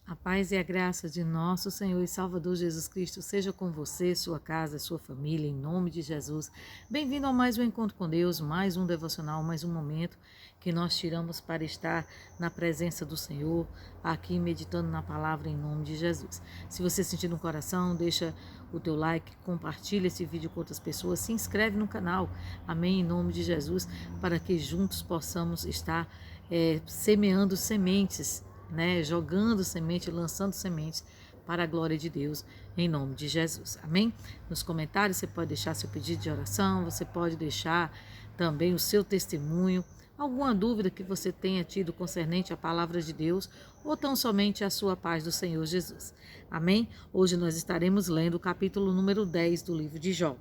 A paz e a graça de nosso Senhor e Salvador Jesus Cristo seja com você, sua casa, sua família, em nome de Jesus. Bem-vindo a mais um encontro com Deus, mais um devocional, mais um momento que nós tiramos para estar na presença do Senhor, aqui meditando na palavra em nome de Jesus. Se você sentir no coração, deixa o teu like, compartilha esse vídeo com outras pessoas, se inscreve no canal, amém, em nome de Jesus, para que juntos possamos estar semeando sementes, jogando semente, lançando sementes para a glória de Deus, em nome de Jesus, amém? Nos comentários você pode deixar seu pedido de oração, você pode deixar também o seu testemunho, alguma dúvida que você tenha tido concernente à palavra de Deus, ou tão somente a sua paz do Senhor Jesus, amém? Hoje nós estaremos lendo o capítulo número 10 do livro de Jó,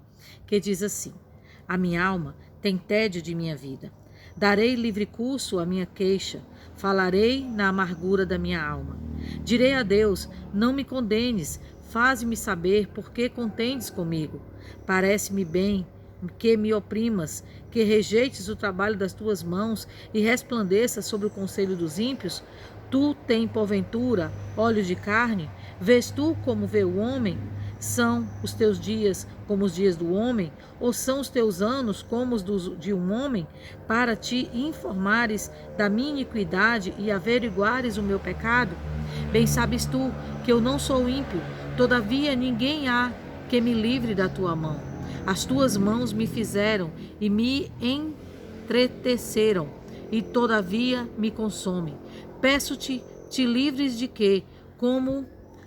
que diz assim: a minha alma tem tédio de minha vida, darei livre curso à minha queixa, falarei na amargura da minha alma. Direi a Deus, não me condenes, faze-me saber por que contendes comigo. Parece-me bem que me oprimas, que rejeites o trabalho das tuas mãos e resplandeças sobre o conselho dos ímpios. Tu tens porventura olhos de carne? Vês tu como vê o homem? São os teus dias como os dias do homem? Ou são os teus anos como os de um homem? Para te informares da minha iniquidade e averiguares o meu pecado? Bem sabes tu que eu não sou ímpio, todavia ninguém há que me livre da tua mão. As tuas mãos me fizeram e me entreteceram, e todavia me consomem. Peço-te, te livres de que, como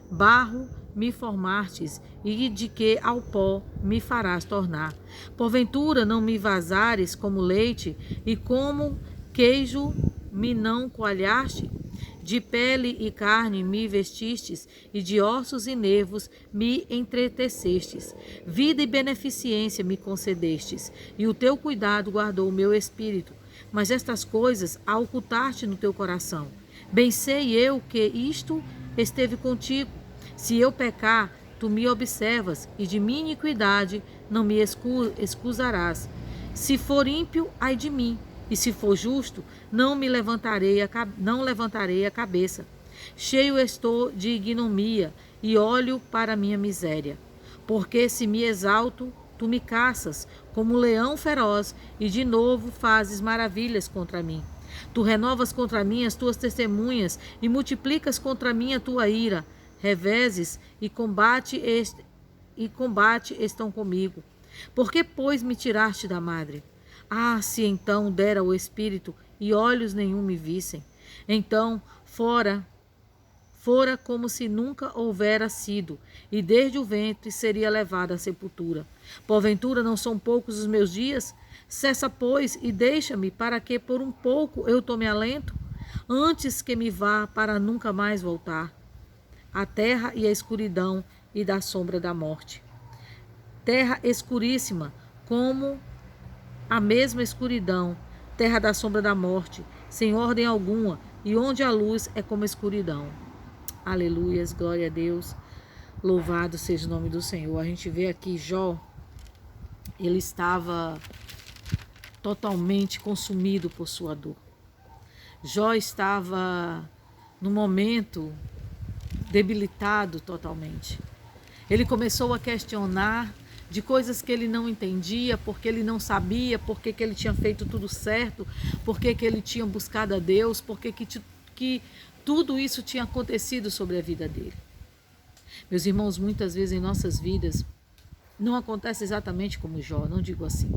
barro, me formastes, e de que ao pó me farás tornar. Porventura não me vazares como leite, e como queijo me não coalhaste? De pele e carne me vestistes, e de ossos e nervos me entretecestes. Vida e beneficência me concedestes, e o teu cuidado guardou o meu espírito. Mas estas coisas a ocultaste no teu coração. Bem sei eu que isto esteve contigo. Se eu pecar, tu me observas, e de minha iniquidade não me excusarás. Se for ímpio, ai de mim, e se for justo, não levantarei a cabeça. Cheio estou de ignomia, e olho para a minha miséria. Porque se me exalto, tu me caças, como um leão feroz, e de novo fazes maravilhas contra mim. Tu renovas contra mim as tuas testemunhas, e multiplicas contra mim a tua ira. Reveses e combate estão comigo. Por que, pois, me tiraste da madre? Ah, se então dera o espírito e olhos nenhum me vissem. Então fora como se nunca houvera sido, e desde o ventre seria levado à sepultura. Porventura não são poucos os meus dias? Cessa, pois, e deixa-me, para que por um pouco eu tome alento, antes que me vá para nunca mais voltar. A terra e a escuridão e da sombra da morte. Terra escuríssima, como a mesma escuridão, terra da sombra da morte, sem ordem alguma, e onde a luz é como a escuridão. Aleluias, glória a Deus, louvado seja o nome do Senhor. A gente vê aqui Jó, ele estava totalmente consumido por sua dor. Jó estava no momento debilitado totalmente. Ele começou a questionar de coisas que ele não entendia, porque ele não sabia, porque que ele tinha feito tudo certo, porque que ele tinha buscado a Deus, porque que tudo isso tinha acontecido sobre a vida dele. Meus irmãos, muitas vezes em nossas vidas não acontece exatamente como Jó, não digo assim,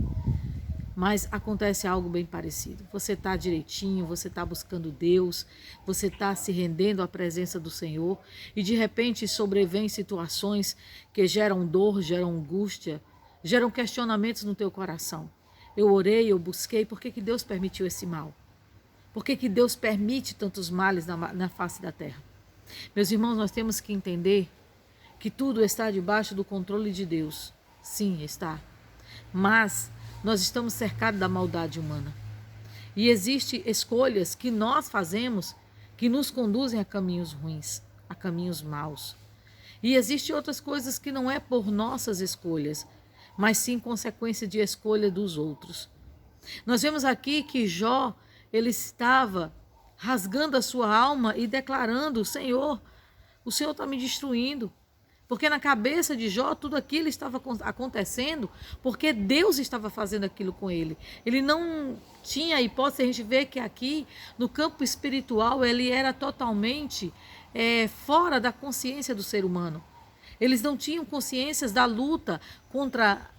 mas acontece algo bem parecido. Você está direitinho, você está buscando Deus, você está se rendendo à presença do Senhor, e de repente sobrevêm situações que geram dor, geram angústia, geram questionamentos no teu coração. Eu orei, eu busquei, por que Deus permitiu esse mal? Por que Deus permite tantos males na face da terra? Meus irmãos, nós temos que entender que tudo está debaixo do controle de Deus. Sim, está. Mas nós estamos cercados da maldade humana. E existem escolhas que nós fazemos que nos conduzem a caminhos ruins, a caminhos maus. E existem outras coisas que não é por nossas escolhas, mas sim consequência de escolha dos outros. Nós vemos aqui que Jó, ele estava rasgando a sua alma e declarando: Senhor, O Senhor está me destruindo. Porque na cabeça de Jó, tudo aquilo estava acontecendo porque Deus estava fazendo aquilo com ele. Ele não tinha hipótese. A gente vê que aqui, no campo espiritual, ele era totalmente fora da consciência do ser humano. Eles não tinham consciências da luta contra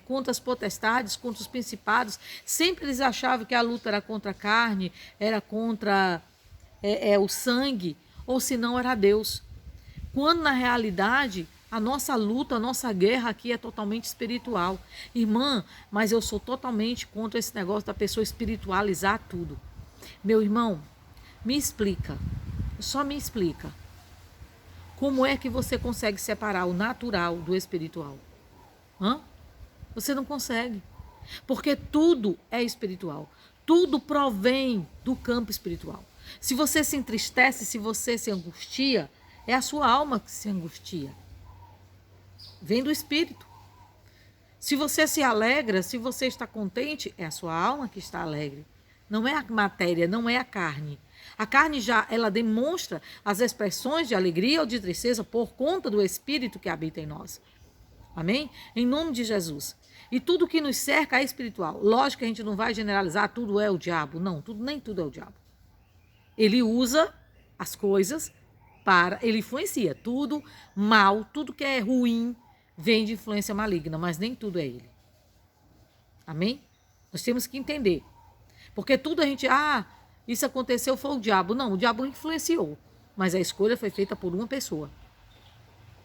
contra as potestades, contra os principados. Sempre eles achavam que a luta era contra a carne, era contra o sangue, ou se não era Deus. Quando na realidade a nossa luta, a nossa guerra aqui é totalmente espiritual. Irmã, mas eu sou totalmente contra esse negócio da pessoa espiritualizar tudo. Meu irmão, me explica, só me explica. Como é que você consegue separar o natural do espiritual? Você não consegue. Porque tudo é espiritual. Tudo provém do campo espiritual. Se você se entristece, se você se angustia, é a sua alma que se angustia. Vem do espírito. Se você se alegra, se você está contente, é a sua alma que está alegre. Não é a matéria, não é a carne. A carne ela demonstra as expressões de alegria ou de tristeza por conta do espírito que habita em nós. Amém? Em nome de Jesus. E tudo que nos cerca é espiritual. Lógico que a gente não vai generalizar, tudo é o diabo. Não, nem tudo é o diabo. Ele usa as coisas ele influencia. Tudo mal, tudo que é ruim, vem de influência maligna, mas nem tudo é ele. Amém? Nós temos que entender. Porque tudo a gente, isso aconteceu, foi o diabo. Não, o diabo influenciou, mas a escolha foi feita por uma pessoa.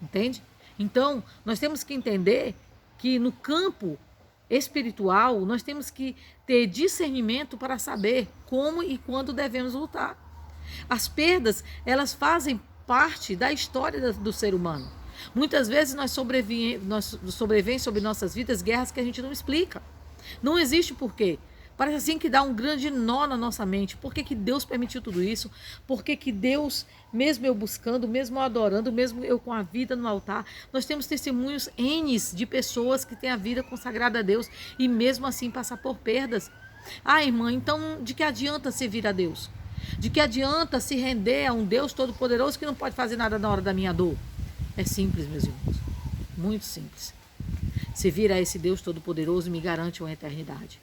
Entende? Então, nós temos que entender que no campo espiritual, nós temos que ter discernimento para saber como e quando devemos lutar. As perdas, elas fazem parte da história do ser humano. Muitas vezes nós sobrevêm sobre nossas vidas guerras que a gente não explica. Não existe porquê. Parece assim que dá um grande nó na nossa mente. Por que Deus permitiu tudo isso? Por que Deus, mesmo eu buscando, mesmo eu adorando, mesmo eu com a vida no altar, nós temos testemunhos N de pessoas que têm a vida consagrada a Deus e mesmo assim passar por perdas. Irmã, então de que adianta servir a Deus? De que adianta se render a um Deus todo-poderoso que não pode fazer nada na hora da minha dor? É simples, meus irmãos. Muito simples. Servir a esse Deus todo-poderoso me garante uma eternidade.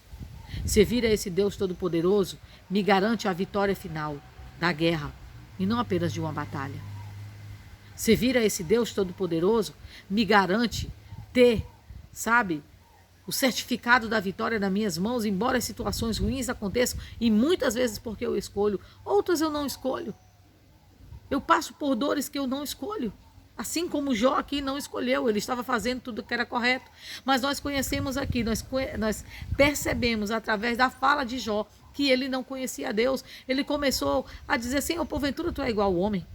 Servir a esse Deus todo-poderoso me garante a vitória final da guerra e não apenas de uma batalha. Servir a esse Deus todo-poderoso me garante ter, o certificado da vitória nas minhas mãos, embora as situações ruins aconteçam, e muitas vezes porque eu escolho, outras eu não escolho. Eu passo por dores que eu não escolho. Assim como Jó aqui não escolheu, ele estava fazendo tudo que era correto. Mas nós conhecemos aqui, nós percebemos através da fala de Jó que ele não conhecia Deus. Ele começou a dizer, Senhor, porventura tu é igual ao homem?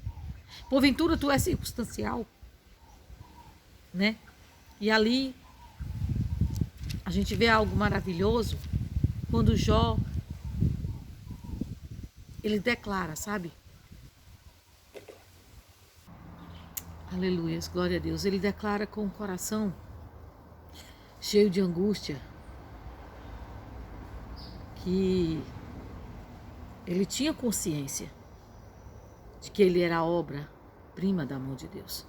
Porventura tu é circunstancial? Né? E ali a gente vê algo maravilhoso quando Jó, ele declara, Aleluia, glória a Deus. Ele declara com o coração cheio de angústia que ele tinha consciência de que ele era a obra-prima da mão de Deus.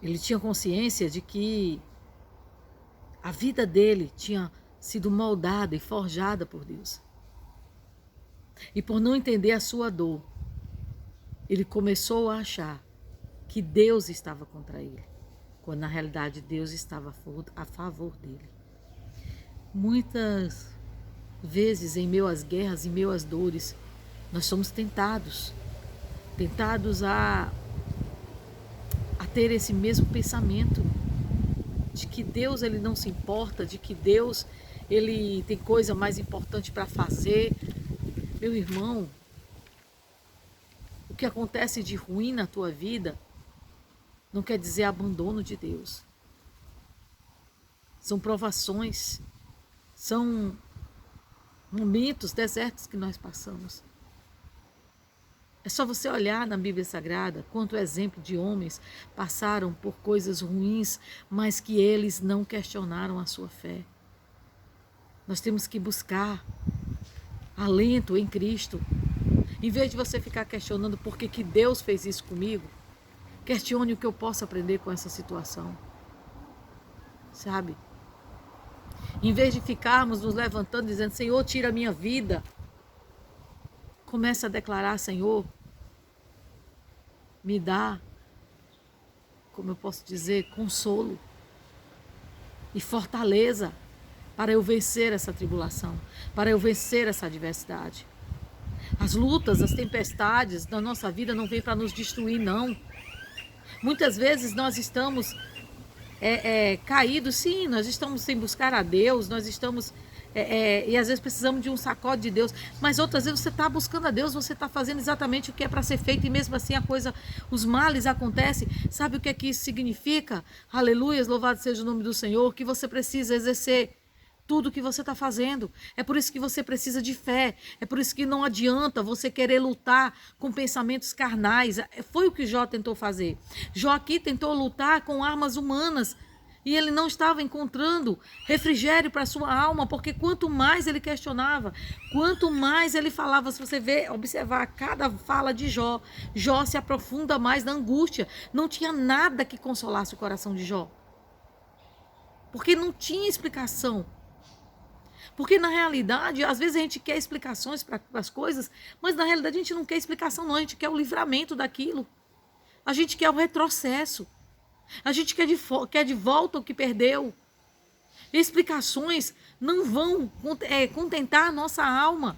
Ele tinha consciência de que a vida dele tinha sido moldada e forjada por Deus. E por não entender a sua dor, ele começou a achar que Deus estava contra ele, quando na realidade Deus estava a favor dele. Muitas vezes em meio às guerras, em meio às dores, nós somos tentados a ter esse mesmo pensamento de que Deus ele não se importa, de que Deus ele tem coisa mais importante para fazer. Meu irmão, o que acontece de ruim na tua vida não quer dizer abandono de Deus. São provações, são momentos, desertos que nós passamos. É só você olhar na Bíblia Sagrada quanto exemplo de homens passaram por coisas ruins, mas que eles não questionaram a sua fé. Nós temos que buscar alento em Cristo. Em vez de você ficar questionando por que Deus fez isso comigo, questione o que eu posso aprender com essa situação. Sabe? Em vez de ficarmos nos levantando dizendo, Senhor, tira a minha vida, comece a declarar, Senhor, me dá, como eu posso dizer, consolo e fortaleza para eu vencer essa tribulação, para eu vencer essa adversidade. As lutas, as tempestades da nossa vida não vêm para nos destruir, não. Muitas vezes nós estamos caídos, sim, nós estamos sem buscar a Deus, nós estamos, e às vezes precisamos de um sacode de Deus, mas outras vezes você está buscando a Deus, você está fazendo exatamente o que é para ser feito, e mesmo assim os males acontecem. Sabe o que é que isso significa? Aleluias, louvado seja o nome do Senhor, que você precisa exercer tudo que você está fazendo. É por isso que você precisa de fé. É por isso que não adianta você querer lutar com pensamentos carnais. Foi o que Jó tentou fazer. Jó aqui tentou lutar com armas humanas. E ele não estava encontrando refrigério para a sua alma, porque quanto mais ele questionava, quanto mais ele falava, se você observar cada fala de Jó, Jó se aprofunda mais na angústia. Não tinha nada que consolasse o coração de Jó. Porque não tinha explicação. Porque na realidade, às vezes a gente quer explicações para as coisas, mas na realidade a gente não quer explicação não, a gente quer o livramento daquilo. A gente quer o retrocesso. A gente quer de volta o que perdeu. Explicações não vão contentar a nossa alma.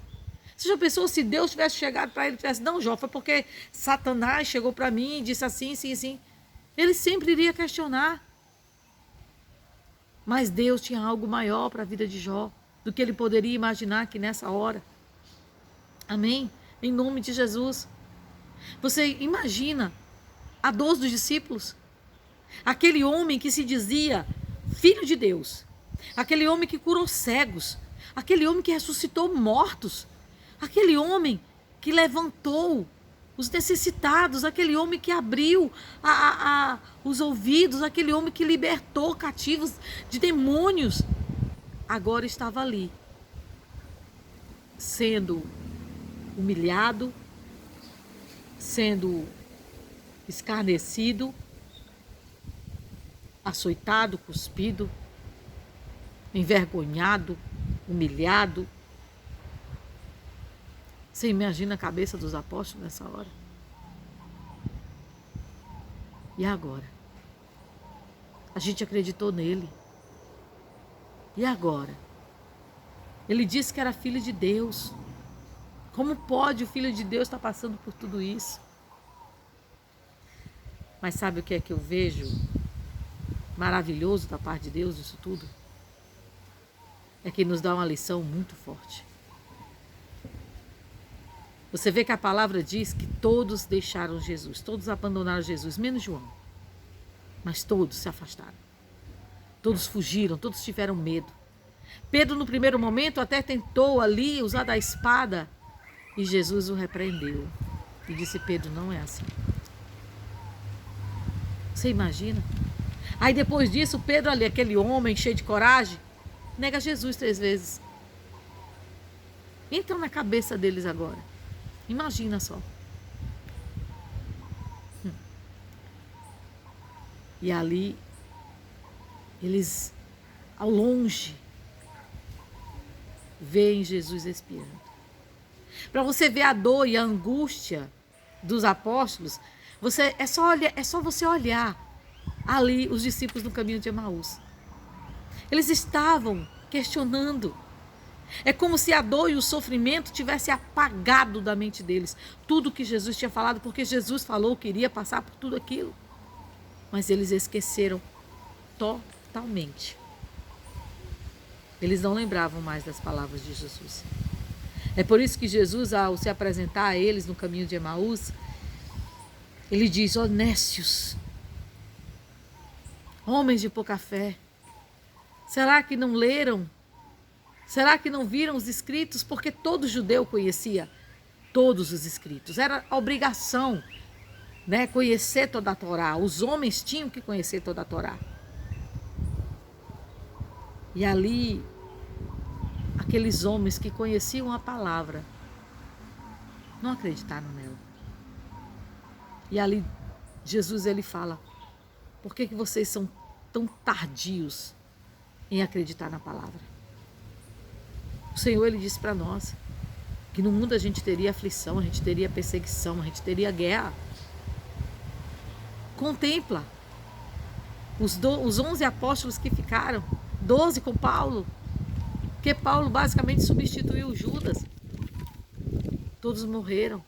Você já pensou se Deus tivesse chegado para ele e tivesse, não, Jó, foi porque Satanás chegou para mim e disse assim, sim, sim. Ele sempre iria questionar. Mas Deus tinha algo maior para a vida de Jó do que ele poderia imaginar aqui nessa hora. Amém? Em nome de Jesus. Você imagina a dor dos discípulos? Aquele homem que se dizia filho de Deus. Aquele homem que curou cegos. Aquele homem que ressuscitou mortos. Aquele homem que levantou os necessitados. Aquele homem que abriu os ouvidos. Aquele homem que libertou cativos de demônios. Agora estava ali, sendo humilhado, sendo escarnecido, açoitado, cuspido, envergonhado, humilhado. Você imagina a cabeça dos apóstolos nessa hora? E agora? A gente acreditou nele. E agora? Ele disse que era filho de Deus. Como pode o filho de Deus estar passando por tudo isso? Mas sabe o que é que eu vejo maravilhoso da parte de Deus nisso tudo? É que nos dá uma lição muito forte. Você vê que a palavra diz que todos deixaram Jesus, todos abandonaram Jesus, menos João. Mas todos se afastaram. Todos fugiram, todos tiveram medo. Pedro, no primeiro momento, até tentou ali usar da espada e Jesus o repreendeu. E disse, Pedro, não é assim. Você imagina? Aí depois disso, Pedro ali, aquele homem cheio de coragem, nega Jesus 3 vezes. Entra na cabeça deles agora. Imagina só. E ali, eles, ao longe, veem Jesus expirando. Para você ver a dor e a angústia dos apóstolos, é só você olhar ali os discípulos no caminho de Emaús. Eles estavam questionando. É como se a dor e o sofrimento tivessem apagado da mente deles tudo que Jesus tinha falado, porque Jesus falou que iria passar por tudo aquilo. Mas eles esqueceram totalmente. Eles não lembravam mais das palavras de Jesus. É por isso que Jesus, ao se apresentar a eles no caminho de Emaús, ele diz, ó nécios, homens de pouca fé, será que não leram? Será que não viram os escritos? Porque todo judeu conhecia todos os escritos. Era obrigação, né, conhecer toda a Torá. Os homens tinham que conhecer toda a Torá. E ali, aqueles homens que conheciam a palavra, não acreditaram nela. E ali Jesus ele fala: por que vocês são tão tardios em acreditar na palavra? O Senhor ele disse para nós que no mundo a gente teria aflição, a gente teria perseguição, a gente teria guerra. Contempla os 11 apóstolos que ficaram, 12 com Paulo, porque Paulo basicamente substituiu Judas. Todos morreram.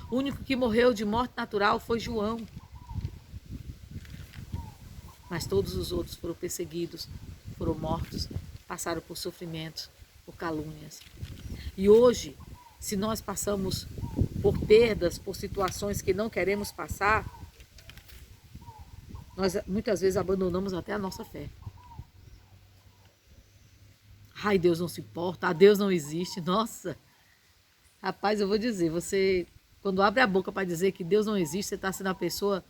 O único que morreu de morte natural foi João. Mas todos os outros foram perseguidos, foram mortos, passaram por sofrimentos, por calúnias. E hoje, se nós passamos por perdas, por situações que não queremos passar, nós muitas vezes abandonamos até a nossa fé. Ai, Deus não se importa, Deus não existe. Nossa, rapaz, eu vou dizer, você, quando abre a boca para dizer que Deus não existe, você está sendo a pessoa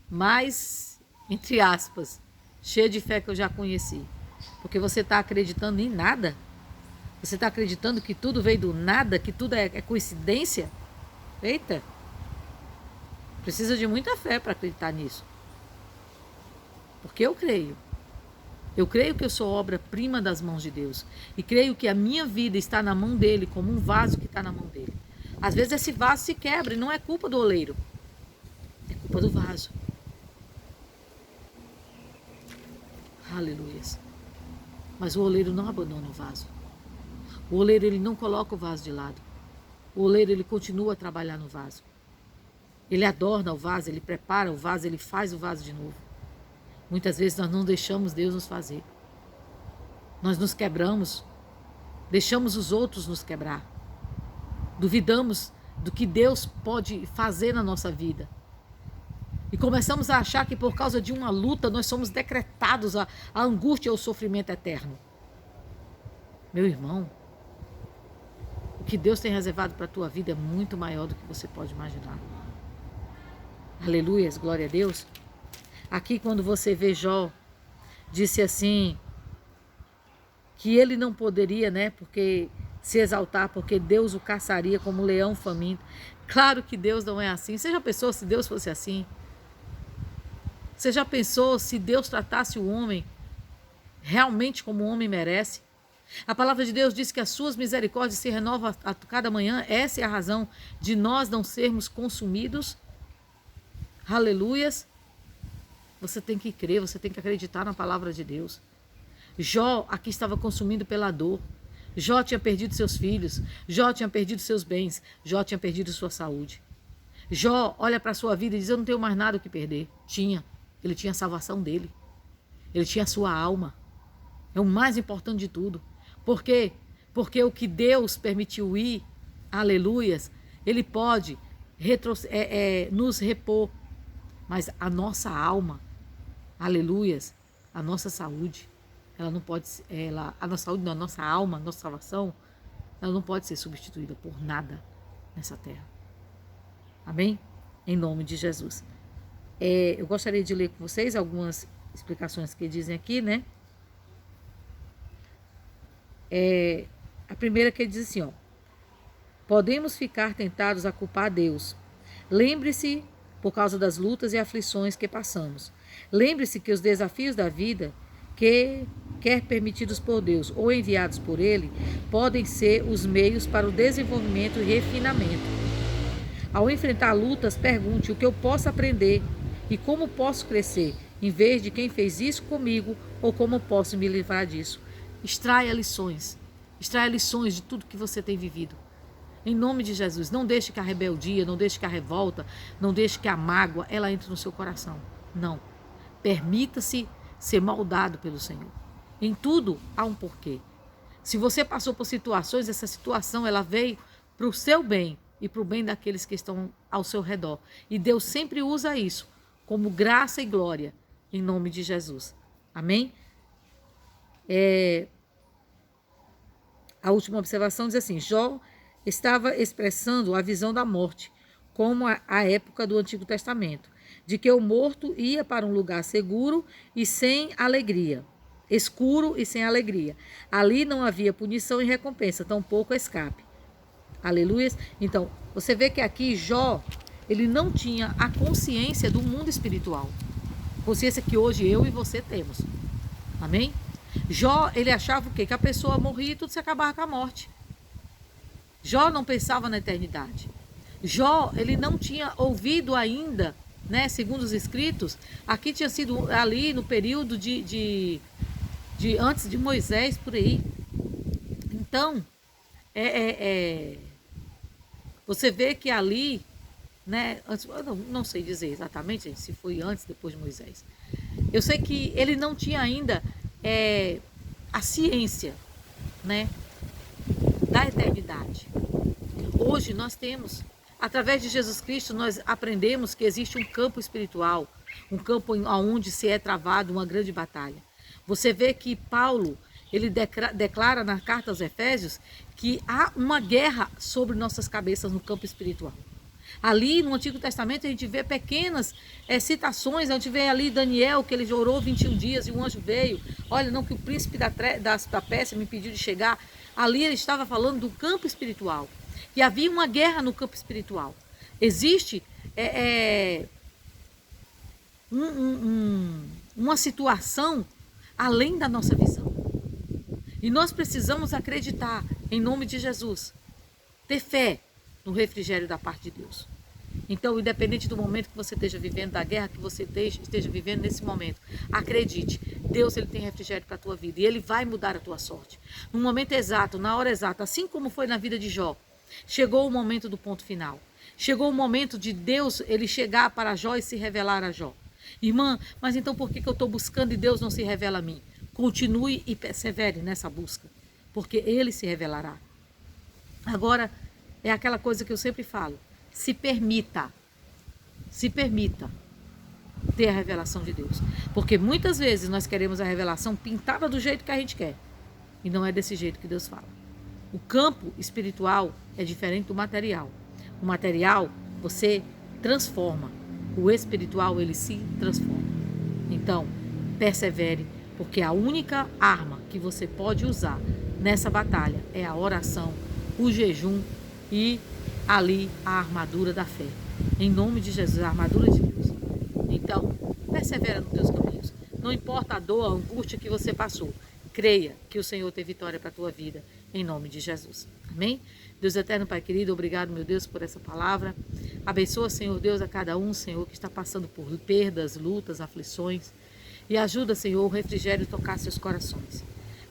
mais, entre aspas, cheia de fé que eu já conheci. Porque você está acreditando em nada. Você está acreditando que tudo veio do nada, que tudo é coincidência? Eita! Precisa de muita fé para acreditar nisso. Porque eu creio. Eu creio que eu sou obra-prima das mãos de Deus. E creio que a minha vida está na mão dele, como um vaso que está na mão dele. Às vezes esse vaso se quebra e não é culpa do oleiro. É culpa do vaso. Aleluia. Mas o oleiro não abandona o vaso. O oleiro ele não coloca o vaso de lado. O oleiro ele continua a trabalhar no vaso. Ele adorna o vaso, ele prepara o vaso, ele faz o vaso de novo. Muitas vezes nós não deixamos Deus nos fazer. Nós nos quebramos, deixamos os outros nos quebrar. Duvidamos do que Deus pode fazer na nossa vida. E começamos a achar que por causa de uma luta nós somos decretados a angústia ou sofrimento eterno. Meu irmão, o que Deus tem reservado para a tua vida é muito maior do que você pode imaginar. Aleluias, glória a Deus. Aqui quando você vê Jó, disse assim, que ele não poderia, porque se exaltar, porque Deus o caçaria como um leão faminto. Claro que Deus não é assim. Você já pensou se Deus fosse assim? Você já pensou se Deus tratasse o homem realmente como o homem merece? A palavra de Deus diz que as suas misericórdias se renovam a cada manhã. Essa é a razão de nós não sermos consumidos. Aleluias. Você tem que crer, você tem que acreditar na palavra de Deus. Jó aqui estava consumido pela dor. Jó tinha perdido seus filhos. Jó tinha perdido seus bens. Jó tinha perdido sua saúde. Jó olha para a sua vida e diz, eu não tenho mais nada o que perder. Tinha. Ele tinha a salvação dele. Ele tinha a sua alma. É o mais importante de tudo. Por quê? Porque o que Deus permitiu ir, aleluias, ele pode nos repor. Mas a nossa alma, aleluias, a nossa saúde, ela não pode, a nossa saúde, não, a nossa alma, a nossa salvação, ela não pode ser substituída por nada nessa terra. Amém? Em nome de Jesus. Eu gostaria de ler com vocês algumas explicações que dizem aqui, né? A primeira que diz assim, podemos ficar tentados a culpar Deus. Lembre-se, por causa das lutas e aflições que passamos. Lembre-se que os desafios da vida, quer permitidos por Deus ou enviados por Ele, podem ser os meios para o desenvolvimento e refinamento. Ao enfrentar lutas, pergunte o que eu posso aprender e como posso crescer, em vez de quem fez isso comigo ou como posso me livrar disso. Extraia lições de tudo que você tem vivido. Em nome de Jesus, não deixe que a rebeldia, não deixe que a revolta, não deixe que a mágoa, ela entre no seu coração. Não. Permita-se ser moldado pelo Senhor. Em tudo há um porquê. Se você passou por situações, essa situação ela veio para o seu bem e para o bem daqueles que estão ao seu redor. E Deus sempre usa isso como graça e glória, em nome de Jesus. Amém? A última observação diz assim, Jó estava expressando a visão da morte, como a época do Antigo Testamento, de que o morto ia para um lugar seguro e sem alegria, escuro e sem alegria. Ali não havia punição e recompensa, tampouco escape. Aleluia. Então, você vê que aqui Jó, ele não tinha a consciência do mundo espiritual. Consciência que hoje eu e você temos. Amém? Jó, ele achava o quê? Que a pessoa morria e tudo se acabava com a morte. Jó não pensava na eternidade. Jó, ele não tinha ouvido ainda, né, segundo os escritos, aqui tinha sido ali no período de antes de Moisés, por aí. Então, você vê que ali, né, antes, eu não sei dizer exatamente, gente, se foi antes, depois de Moisés. Eu sei que ele não tinha ainda a ciência, né, da eternidade. Hoje nós temos, através de Jesus Cristo, nós aprendemos que existe um campo espiritual, um campo onde se é travado uma grande batalha. Você vê que Paulo, ele declara na carta aos Efésios que há uma guerra sobre nossas cabeças no campo espiritual. Ali no Antigo Testamento a gente vê pequenas citações, a gente vê ali Daniel, que ele orou 21 dias e um anjo veio. Olha, não, que o príncipe da Pérsia me pediu de chegar. Ali ele estava falando do campo espiritual. E havia uma guerra no campo espiritual. Existe uma situação além da nossa visão. E nós precisamos acreditar em nome de Jesus. Ter fé no refrigério da parte de Deus. Então, independente do momento que você esteja vivendo, da guerra que você esteja vivendo nesse momento, acredite, Deus, ele tem refrigério para a tua vida e ele vai mudar a tua sorte. No momento exato, na hora exata, assim como foi na vida de Jó, chegou o momento do ponto final. Chegou o momento de Deus, ele chegar para Jó e se revelar a Jó. Irmã, mas então por que eu estou buscando e Deus não se revela a mim? Continue e persevere nessa busca, porque ele se revelará. Agora, é aquela coisa que eu sempre falo, se permita ter a revelação de Deus. Porque muitas vezes nós queremos a revelação pintada do jeito que a gente quer. E não é desse jeito que Deus fala. O campo espiritual é diferente do material. O material você transforma. O espiritual ele se transforma. Então, persevere, porque a única arma que você pode usar nessa batalha é a oração, o jejum e ali a armadura da fé. Em nome de Jesus, a armadura de Deus. Então, persevera nos teus caminhos. Não importa a dor, a angústia que você passou. Creia que o Senhor tem vitória para a tua vida. Em nome de Jesus. Amém? Deus eterno, Pai querido, obrigado, meu Deus, por essa palavra. Abençoa, Senhor Deus, a cada um, Senhor, que está passando por perdas, lutas, aflições. E ajuda, Senhor, o refrigério a tocar seus corações.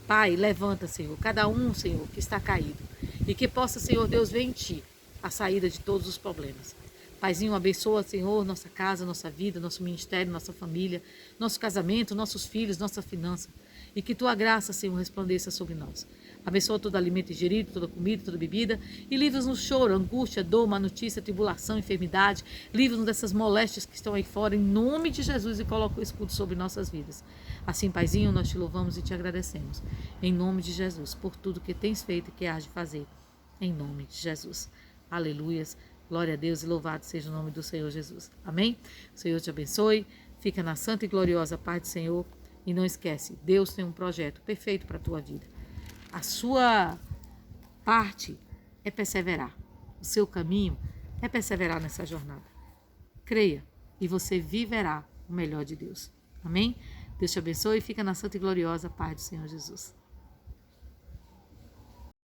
Pai, levanta, Senhor, cada um, Senhor, que está caído. E que possa, Senhor Deus, ver em Ti a saída de todos os problemas. Paizinho, abençoa, Senhor, nossa casa, nossa vida, nosso ministério, nossa família, nosso casamento, nossos filhos, nossa finança. E que Tua graça, Senhor, resplandeça sobre nós. Abençoa todo alimento ingerido, toda comida, toda bebida. E livra-nos no choro, angústia, dor, má notícia, tribulação, enfermidade. Livra-nos dessas moléstias que estão aí fora, em nome de Jesus, e coloca o escudo sobre nossas vidas. Assim, Paizinho, nós te louvamos e te agradecemos. Em nome de Jesus, por tudo que tens feito e que has de fazer. Em nome de Jesus. Aleluias. Glória a Deus e louvado seja o nome do Senhor Jesus. Amém? O Senhor te abençoe. Fica na santa e gloriosa paz do Senhor. E não esquece, Deus tem um projeto perfeito para a tua vida. A sua parte é perseverar. O seu caminho é perseverar nessa jornada. Creia e você viverá o melhor de Deus. Amém? Deus te abençoe e fica na santa e gloriosa paz do Senhor Jesus.